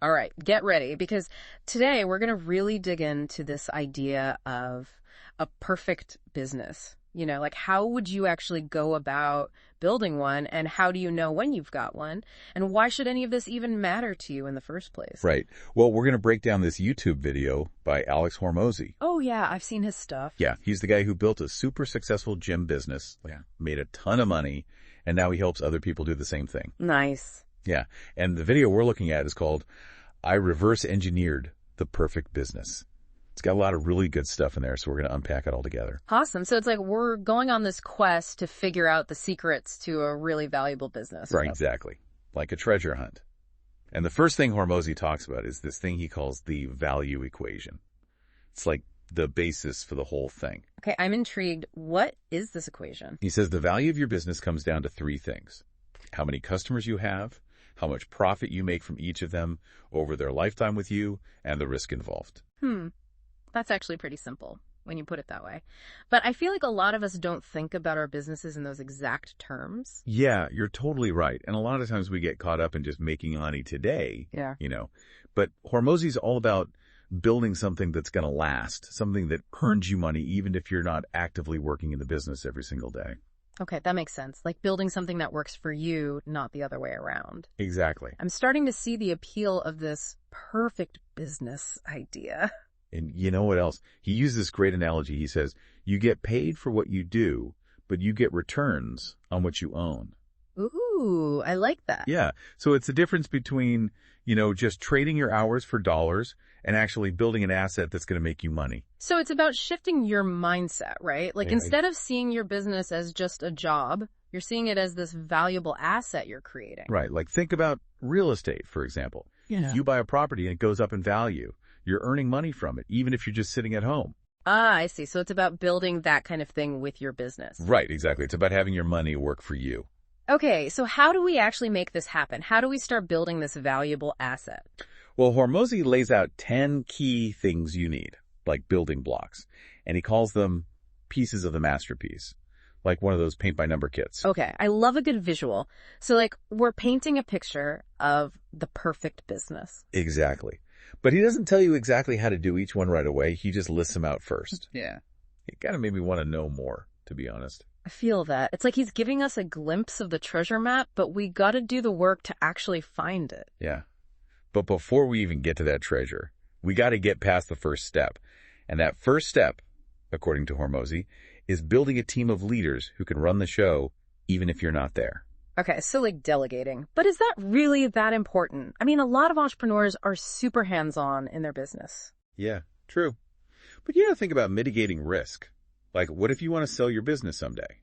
All right, get ready, because today we're going to really dig into this idea of a perfect business. Like how would you actually go about building one, and how do you know when you've got one, and why should any of this even matter to you in the first place? Right. Well, we're going to break down this YouTube video by Alex Hormozi. Oh, yeah, I've seen his stuff. Yeah, he's the guy who built a super successful gym business, made a ton of money, and now he helps other people do the same thing. Nice. Yeah, and the video we're looking at is called I Reverse Engineered the Perfect Business. It's got a lot of really good stuff in there, so we're going to unpack it all together. Awesome. So it's like we're going on this quest to figure out the secrets to a really valuable business. Right, exactly. Like a treasure hunt. And the first thing Hormozi talks about is this thing he calls the value equation. It's like the basis for the whole thing. Okay, I'm intrigued. What is this equation? He says the value of your business comes down to three things: how many customers you have, how much profit you make from each of them over their lifetime with you, and the risk involved. That's actually pretty simple when you put it that way. But I feel like a lot of us don't think about our businesses in those exact terms. Yeah, you're totally right. And a lot of times we get caught up in just making money today, But Hormozi's all about building something that's going to last, something that earns you money even if you're not actively working in the business every single day. Okay, that makes sense. Like building something that works for you, not the other way around. Exactly. I'm starting to see the appeal of this perfect business idea. And you know what else? He uses this great analogy. He says, you get paid for what you do, but you get returns on what you own. Ooh, I like that. Yeah. So it's the difference between, just trading your hours for dollars and actually building an asset that's going to make you money. So it's about shifting your mindset, right? Like instead of seeing your business as just a job, you're seeing it as this valuable asset you're creating. Right. Like think about real estate, for example. Yeah. If you buy a property and it goes up in value, you're earning money from it, even if you're just sitting at home. Ah, I see. So it's about building that kind of thing with your business. Right, exactly. It's about having your money work for you. Okay, so how do we actually make this happen? How do we start building this valuable asset? Well, Hormozi lays out 10 key things you need, like building blocks, and he calls them pieces of the masterpiece, like one of those paint-by-number kits. Okay, I love a good visual. So, like, we're painting a picture of the perfect business. Exactly. But he doesn't tell you exactly how to do each one right away. He just lists them out first. Yeah. It kind of made me want to know more, to be honest. I feel that. It's like he's giving us a glimpse of the treasure map, but we got to do the work to actually find it. Yeah. But before we even get to that treasure, we got to get past the first step. And that first step, according to Hormozi, is building a team of leaders who can run the show even if you're not there. Okay, so like delegating. But is that really that important? I mean, a lot of entrepreneurs are super hands-on in their business. Yeah, true. But you got to think about mitigating risk. Like, what if you want to sell your business someday?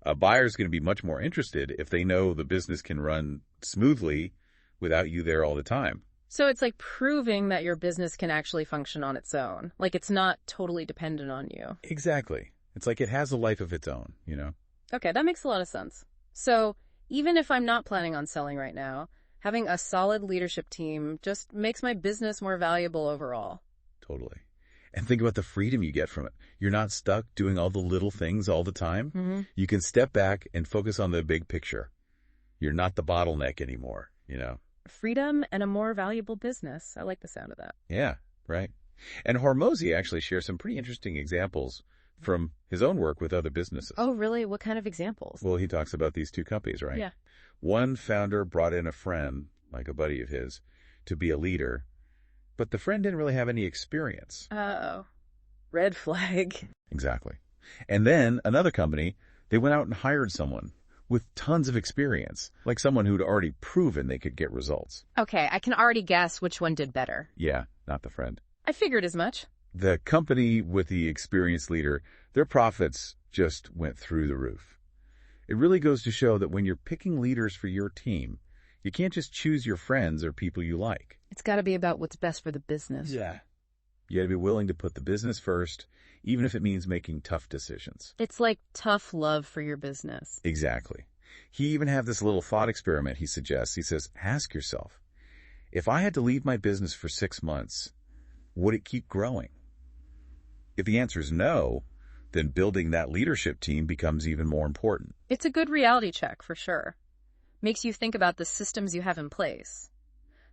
A buyer's going to be much more interested if they know the business can run smoothly without you there all the time. So it's like proving that your business can actually function on its own. Like it's not totally dependent on you. Exactly. It's like it has a life of its own, Okay, that makes a lot of sense. So even if I'm not planning on selling right now, having a solid leadership team just makes my business more valuable overall. Totally. And think about the freedom you get from it. You're not stuck doing all the little things all the time. Mm-hmm. You can step back and focus on the big picture. You're not the bottleneck anymore, Freedom and a more valuable business. I like the sound of that. Yeah, right. And Hormozi actually shares some pretty interesting examples from his own work with other businesses. Oh, really? What kind of examples? Well, he talks about these two companies, right? Yeah. One founder brought in a friend, like a buddy of his, to be a leader, but the friend didn't really have any experience. Uh-oh. Red flag. Exactly. And then another company, they went out and hired someone with tons of experience, like someone who'd already proven they could get results. Okay, I can already guess which one did better. Yeah, not the friend. I figured as much. The company with the experienced leader, their profits just went through the roof. It really goes to show that when you're picking leaders for your team, you can't just choose your friends or people you like. It's got to be about what's best for the business. Yeah. You got to be willing to put the business first, even if it means making tough decisions. It's like tough love for your business. Exactly. He even had this little thought experiment he suggests. He says, ask yourself, if I had to leave my business for 6 months, would it keep growing? If the answer is no, then building that leadership team becomes even more important. It's a good reality check, for sure. Makes you think about the systems you have in place.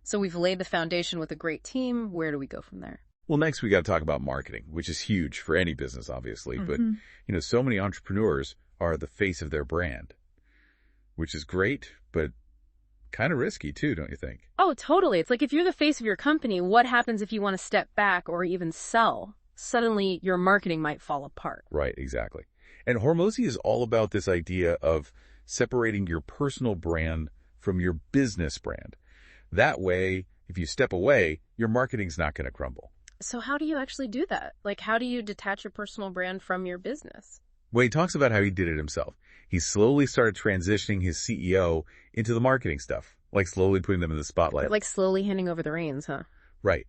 So we've laid the foundation with a great team. Where do we go from there? Well, next we got to talk about marketing, which is huge for any business, obviously. But, so many entrepreneurs are the face of their brand, which is great, but kind of risky too, don't you think? Oh, totally. It's like if you're the face of your company, what happens if you want to step back or even sell? Suddenly your marketing might fall apart. Right, exactly. And Hormozi is all about this idea of separating your personal brand from your business brand. That way, if you step away, your marketing's not going to crumble. So how do you actually do that? Like, how do you detach your personal brand from your business? Well, he talks about how he did it himself. He slowly started transitioning his CEO into the marketing stuff, like slowly putting them in the spotlight. Like slowly handing over the reins, huh? Right.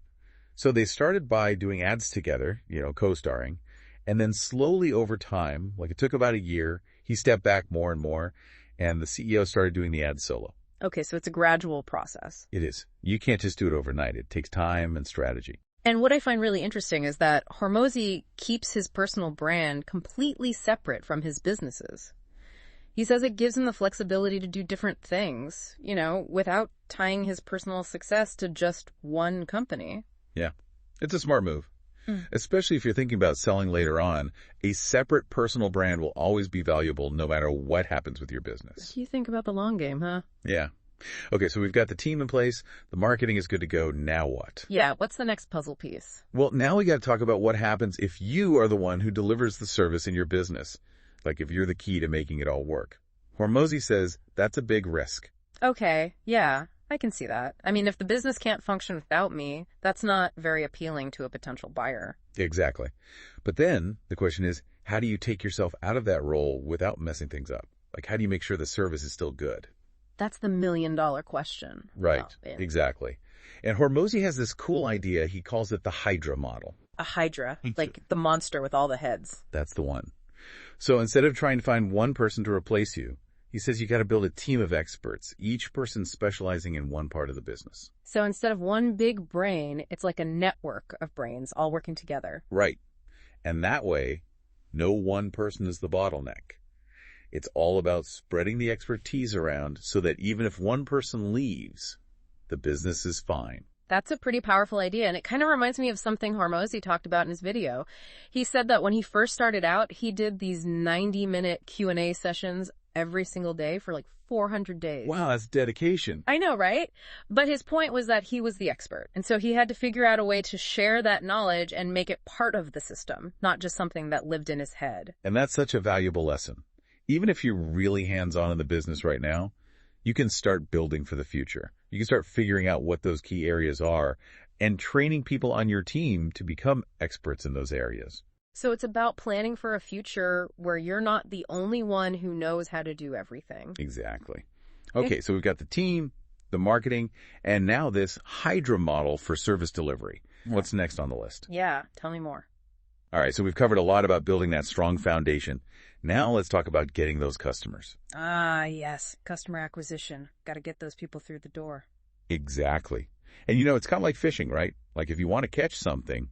So they started by doing ads together, co-starring, and then slowly over time, like it took about a year, he stepped back more and more, and the CEO started doing the ads solo. Okay, so it's a gradual process. It is. You can't just do it overnight. It takes time and strategy. And what I find really interesting is that Hormozi keeps his personal brand completely separate from his businesses. He says it gives him the flexibility to do different things, without tying his personal success to just one company. Yeah, it's a smart move. Especially if you're thinking about selling later on, a separate personal brand will always be valuable no matter what happens with your business. You think about the long game, huh? Yeah. Okay, so we've got the team in place. The marketing is good to go. Now what? Yeah, what's the next puzzle piece? Well, now we got to talk about what happens if you are the one who delivers the service in your business. Like if you're the key to making it all work. Hormozi says that's a big risk. Okay, yeah, I can see that. I mean, if the business can't function without me, that's not very appealing to a potential buyer. Exactly. But then the question is, how do you take yourself out of that role without messing things up? Like, how do you make sure the service is still good? That's the million-dollar question. Right, exactly. And Hormozi has this cool idea. He calls it the Hydra model. A Hydra, like the monster with all the heads. That's the one. So instead of trying to find one person to replace you, he says you got to build a team of experts, each person specializing in one part of the business. So instead of one big brain, it's like a network of brains all working together. Right. And that way, no one person is the bottleneck. It's all about spreading the expertise around so that even if one person leaves, the business is fine. That's a pretty powerful idea, and it kind of reminds me of something Hormozi talked about in his video. He said that when he first started out, he did these 90-minute Q&A sessions every single day for like 400 days. Wow, that's dedication. I know, right? But his point was that he was the expert, and so he had to figure out a way to share that knowledge and make it part of the system, not just something that lived in his head. And that's such a valuable lesson. Even if you're really hands-on in the business right now, you can start building for the future. You can start figuring out what those key areas are and training people on your team to become experts in those areas. So it's about planning for a future where you're not the only one who knows how to do everything. Exactly. Okay, so we've got the team, the marketing, and now this Hydra model for service delivery. What's next on the list? Yeah, tell me more. All right, so we've covered a lot about building that strong foundation. Now let's talk about getting those customers. Ah, yes. Customer acquisition. Got to get those people through the door. Exactly. And it's kind of like fishing, right? Like if you want to catch something,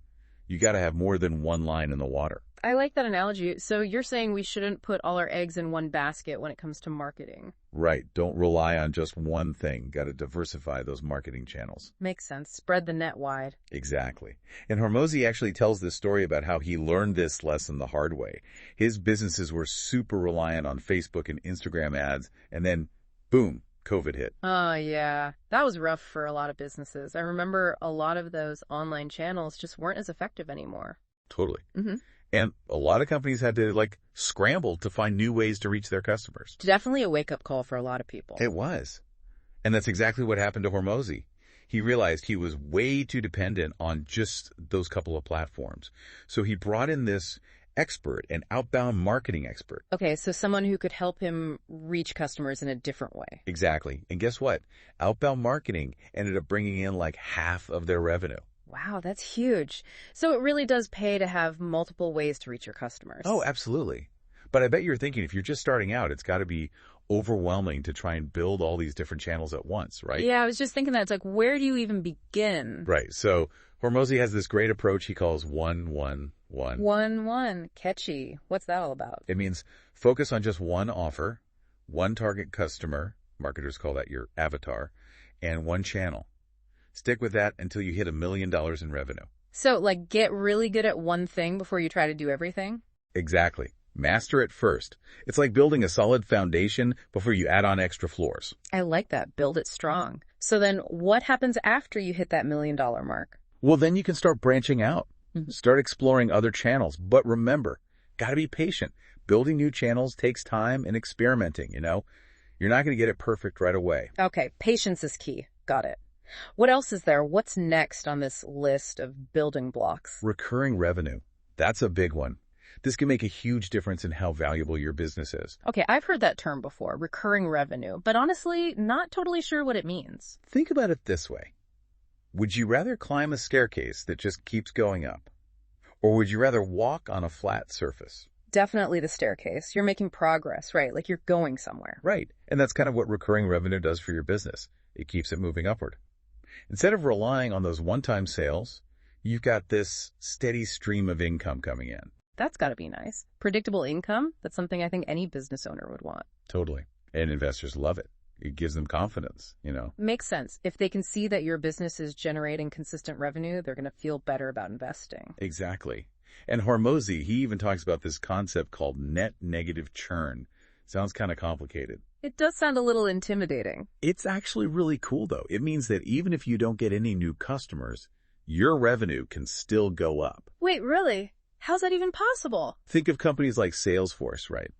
you got to have more than one line in the water. I like that analogy. So you're saying we shouldn't put all our eggs in one basket when it comes to marketing. Right. Don't rely on just one thing. Got to diversify those marketing channels. Makes sense. Spread the net wide. Exactly. And Hormozi actually tells this story about how he learned this lesson the hard way. His businesses were super reliant on Facebook and Instagram ads, and then, boom, COVID hit. Oh, yeah. That was rough for a lot of businesses. I remember a lot of those online channels just weren't as effective anymore. Totally. And a lot of companies had to scramble to find new ways to reach their customers. Definitely a wake-up call for a lot of people. It was. And that's exactly what happened to Hormozi. He realized he was way too dependent on just those couple of platforms. So he brought in this expert, an outbound marketing expert. Okay, so someone who could help him reach customers in a different way. Exactly. And guess what? Outbound marketing ended up bringing in half of their revenue. Wow, that's huge. So it really does pay to have multiple ways to reach your customers. Oh, absolutely. But I bet you're thinking if you're just starting out, it's got to be overwhelming to try and build all these different channels at once, right? Yeah, I was just thinking that. It's like, where do you even begin? Right. So Hormozi has this great approach he calls 1-1-1. 1-1. Catchy. What's that all about? It means focus on just one offer, one target customer, marketers call that your avatar, and one channel. Stick with that until you hit $1 million in revenue. So, like, get really good at one thing before you try to do everything? Exactly. Master it first. It's like building a solid foundation before you add on extra floors. I like that. Build it strong. So then what happens after you hit that $1 million mark? Well, then you can start branching out. Start exploring other channels. But remember, gotta be patient. Building new channels takes time and experimenting, You're not going to get it perfect right away. Okay, patience is key. Got it. What else is there? What's next on this list of building blocks? Recurring revenue. That's a big one. This can make a huge difference in how valuable your business is. Okay, I've heard that term before, recurring revenue, but honestly, not totally sure what it means. Think about it this way. Would you rather climb a staircase that just keeps going up? Or would you rather walk on a flat surface? Definitely the staircase. You're making progress, right? Like you're going somewhere. Right. And that's kind of what recurring revenue does for your business. It keeps it moving upward. Instead of relying on those one-time sales, you've got this steady stream of income coming in. That's got to be nice. Predictable income, that's something I think any business owner would want. Totally. And investors love it. It gives them confidence, Makes sense. If they can see that your business is generating consistent revenue, they're going to feel better about investing. Exactly. And Hormozi, he even talks about this concept called net negative churn. Sounds kind of complicated. It does sound a little intimidating. It's actually really cool, though. It means that even if you don't get any new customers, your revenue can still go up. Wait, really? How's that even possible? Think of companies like Salesforce, right?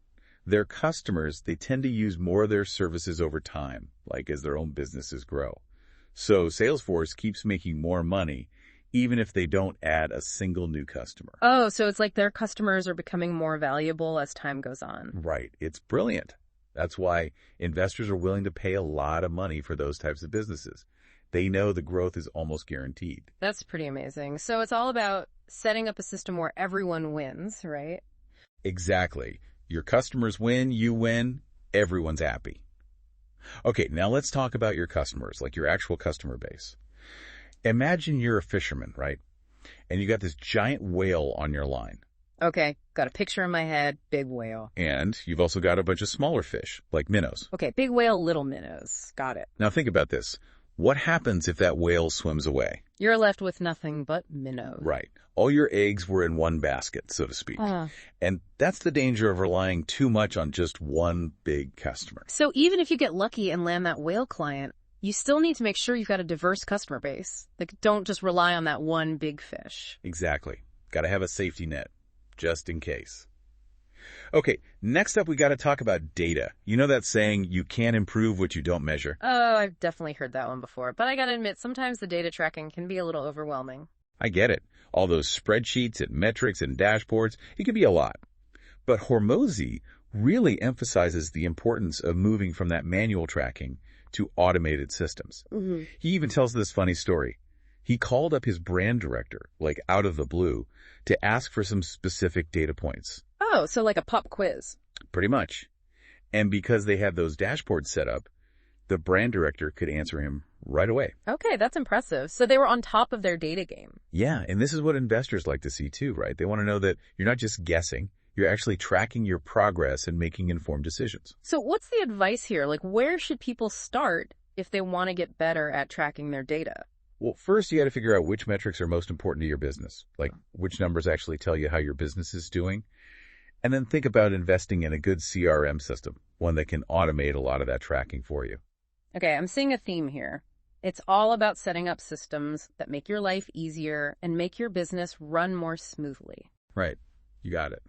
Their customers, they tend to use more of their services over time, like as their own businesses grow. So Salesforce keeps making more money, even if they don't add a single new customer. Oh, so it's like their customers are becoming more valuable as time goes on. Right. It's brilliant. That's why investors are willing to pay a lot of money for those types of businesses. They know the growth is almost guaranteed. That's pretty amazing. So it's all about setting up a system where everyone wins, right? Exactly. Your customers win, you win, everyone's happy. Okay, now let's talk about your customers, like your actual customer base. Imagine you're a fisherman, right? And you got this giant whale on your line. Okay, got a picture in my head, big whale. And you've also got a bunch of smaller fish, like minnows. Okay, big whale, little minnows. Got it. Now think about this. What happens if that whale swims away? You're left with nothing but minnows. Right. All your eggs were in one basket, so to speak. And that's the danger of relying too much on just one big customer. So even if you get lucky and land that whale client, you still need to make sure you've got a diverse customer base. Like, don't just rely on that one big fish. Exactly. Got to have a safety net, just in case. Okay, next up we got to talk about data. You know that saying, you can't improve what you don't measure? Oh, I've definitely heard that one before. But I gotta admit, sometimes the data tracking can be a little overwhelming. I get it. All those spreadsheets and metrics and dashboards, it can be a lot. But Hormozi really emphasizes the importance of moving from that manual tracking to automated systems. He even tells this funny story. He called up his brand director, like out of the blue, to ask for some specific data points. Oh, so like a pop quiz. Pretty much. And because they had those dashboards set up, the brand director could answer him right away. Okay, that's impressive. So they were on top of their data game. Yeah, and this is what investors like to see too, right? They want to know that you're not just guessing, you're actually tracking your progress and making informed decisions. So what's the advice here? Like, where should people start if they want to get better at tracking their data? Well, first you got to figure out which metrics are most important to your business, like which numbers actually tell you how your business is doing. And then think about investing in a good CRM system, one that can automate a lot of that tracking for you. Okay, I'm seeing a theme here. It's all about setting up systems that make your life easier and make your business run more smoothly. Right. You got it.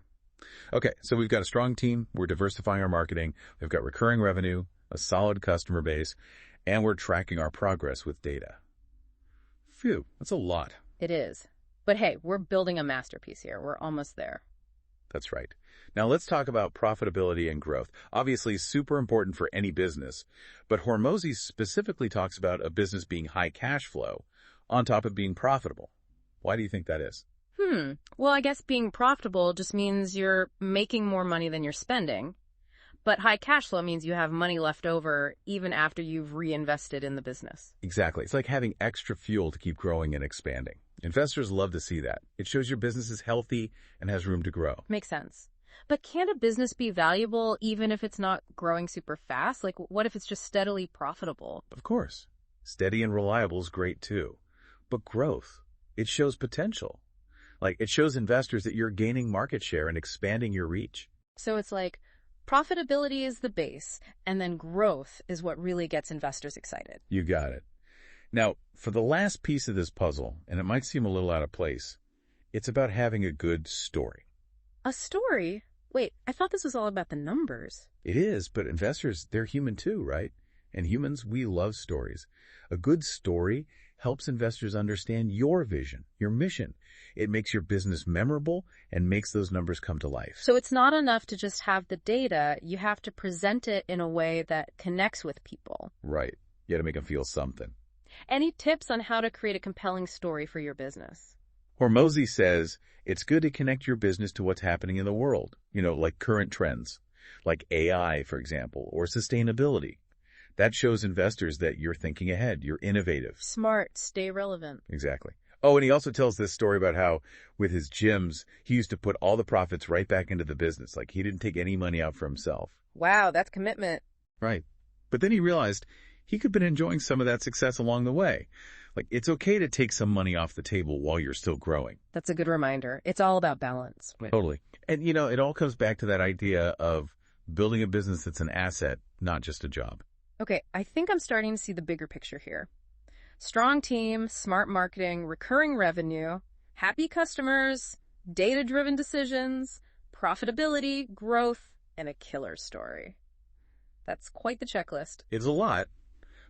Okay, so we've got a strong team. We're diversifying our marketing. We've got recurring revenue, a solid customer base, and we're tracking our progress with data. Phew, that's a lot. It is. But hey, we're building a masterpiece here. We're almost there. That's right. Now let's talk about profitability and growth. Obviously, super important for any business, but Hormozi specifically talks about a business being high cash flow on top of being profitable. Why do you think that is? Well, I guess being profitable just means you're making more money than you're spending. But high cash flow means you have money left over even after you've reinvested in the business. Exactly. It's like having extra fuel to keep growing and expanding. Investors love to see that. It shows your business is healthy and has room to grow. Makes sense. But can't a business be valuable even if it's not growing super fast? Like, what if it's just steadily profitable? Of course. Steady and reliable is great too. But growth, it shows potential. Like, it shows investors that you're gaining market share and expanding your reach. So it's like profitability is the base, and then growth is what really gets investors excited. You got it. Now, for the last piece of this puzzle, and it might seem a little out of place, it's about having a good story. A story? Wait, I thought this was all about the numbers. It is, but investors, they're human too, right? And humans, we love stories. A good story helps investors understand your vision, your mission. It makes your business memorable and makes those numbers come to life. So it's not enough to just have the data. You have to present it in a way that connects with people. Right. You got to make them feel something. Any tips on how to create a compelling story for your business? Hormozi says it's good to connect your business to what's happening in the world, like current trends, like AI, for example, or sustainability. That shows investors that you're thinking ahead, you're innovative. Smart, stay relevant. Exactly. Oh, and he also tells this story about how with his gyms, he used to put all the profits right back into the business. Like, he didn't take any money out for himself. Wow, that's commitment. Right. But then he realized he could have been enjoying some of that success along the way. Like, it's okay to take some money off the table while you're still growing. That's a good reminder. It's all about balance. Totally. And, it all comes back to that idea of building a business that's an asset, not just a job. Okay, I think I'm starting to see the bigger picture here. Strong team, smart marketing, recurring revenue, happy customers, data-driven decisions, profitability, growth, and a killer story. That's quite the checklist. It's a lot,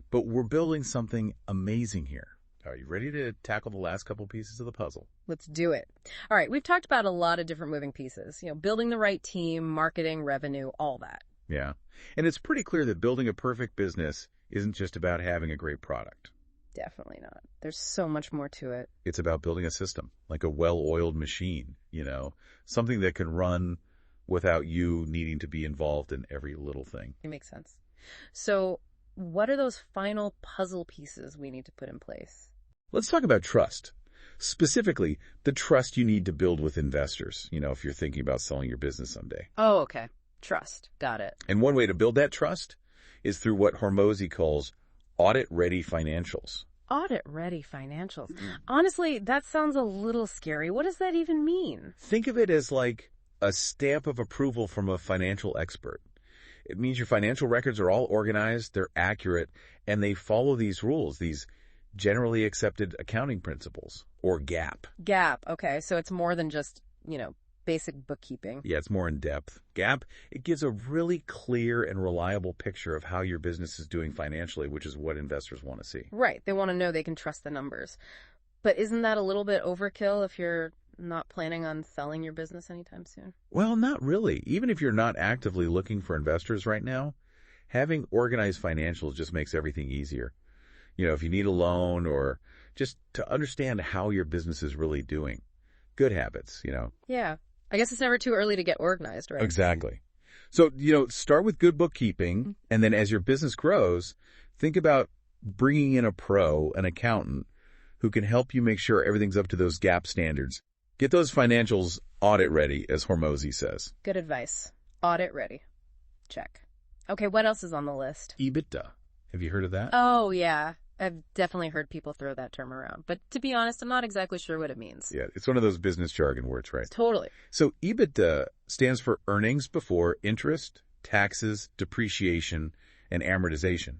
but we're building something amazing here. Are you ready to tackle the last couple pieces of the puzzle? Let's do it. All right, we've talked about a lot of different moving pieces. Building the right team, marketing, revenue, all that. Yeah. And it's pretty clear that building a perfect business isn't just about having a great product. Definitely not. There's so much more to it. It's about building a system, like a well-oiled machine, something that can run without you needing to be involved in every little thing. It makes sense. So what are those final puzzle pieces we need to put in place? Let's talk about trust. Specifically, the trust you need to build with investors, if you're thinking about selling your business someday. Oh, okay. Trust. Got it. And one way to build that trust is through what Hormozi calls audit-ready financials. Audit-ready financials. Honestly, that sounds a little scary. What does that even mean? Think of it as like a stamp of approval from a financial expert. It means your financial records are all organized, they're accurate, and they follow these rules, these generally accepted accounting principles, or GAAP. GAAP. Okay, so it's more than just, basic bookkeeping. Yeah, it's more in depth. GAAP, it gives a really clear and reliable picture of how your business is doing financially, which is what investors want to see. Right. They want to know they can trust the numbers. But isn't that a little bit overkill if you're not planning on selling your business anytime soon? Well, not really. Even if you're not actively looking for investors right now, having organized financials just makes everything easier. If you need a loan or just to understand how your business is really doing. Good habits, Yeah. I guess it's never too early to get organized, right? Exactly. So, start with good bookkeeping, and then as your business grows, think about bringing in a pro, an accountant, who can help you make sure everything's up to those GAAP standards. Get those financials audit ready, as Hormozi says. Good advice. Audit ready. Check. Okay, what else is on the list? EBITDA. Have you heard of that? Oh, yeah. I've definitely heard people throw that term around. But to be honest, I'm not exactly sure what it means. Yeah, it's one of those business jargon words, right? Totally. So EBITDA stands for earnings before interest, taxes, depreciation, and amortization.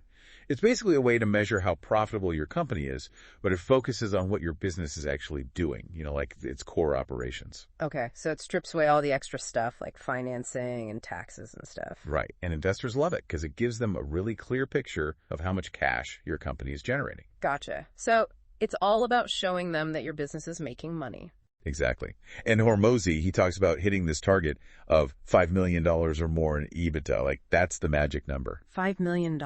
It's basically a way to measure how profitable your company is, but it focuses on what your business is actually doing, like its core operations. Okay, so it strips away all the extra stuff like financing and taxes and stuff. Right, and investors love it because it gives them a really clear picture of how much cash your company is generating. Gotcha. So it's all about showing them that your business is making money. Exactly. And Hormozi, he talks about hitting this target of $5 million or more in EBITDA. Like, that's the magic number. $5 million.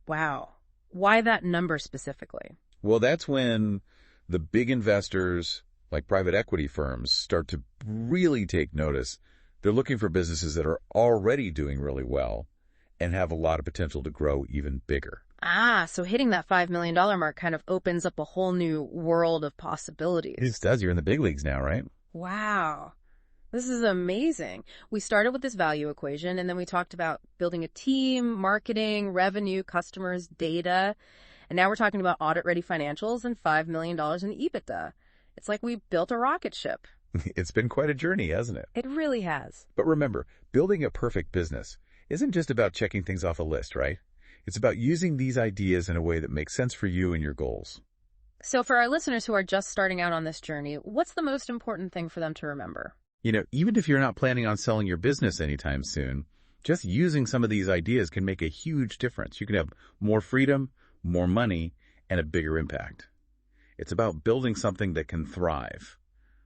Wow. Why that number specifically? Well, that's when the big investors, like private equity firms, start to really take notice. They're looking for businesses that are already doing really well and have a lot of potential to grow even bigger. Ah, so hitting that $5 million mark kind of opens up a whole new world of possibilities. It does. You're in the big leagues now, right? Wow. This is amazing. We started with this value equation, and then we talked about building a team, marketing, revenue, customers, data. And now we're talking about audit-ready financials and $5 million in EBITDA. It's like we built a rocket ship. It's been quite a journey, hasn't it? It really has. But remember, building a perfect business isn't just about checking things off a list, right? It's about using these ideas in a way that makes sense for you and your goals. So for our listeners who are just starting out on this journey, what's the most important thing for them to remember? Even if you're not planning on selling your business anytime soon, just using some of these ideas can make a huge difference. You can have more freedom, more money, and a bigger impact. It's about building something that can thrive,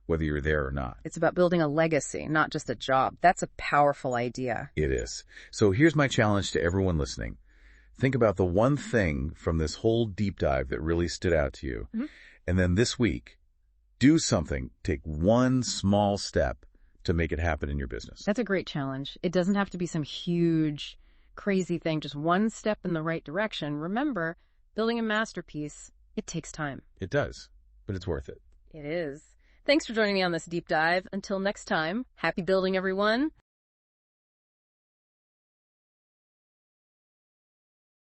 whether you're there or not. It's about building a legacy, not just a job. That's a powerful idea. It is. So here's my challenge to everyone listening. Think about the one thing from this whole deep dive that really stood out to you. And then this week, do something. Take one small step to make it happen in your business. That's a great challenge. It doesn't have to be some huge, crazy thing, just one step in the right direction. Remember, building a masterpiece, it takes time. It does, but it's worth it. It is. Thanks for joining me on this deep dive. Until next time, happy building, everyone.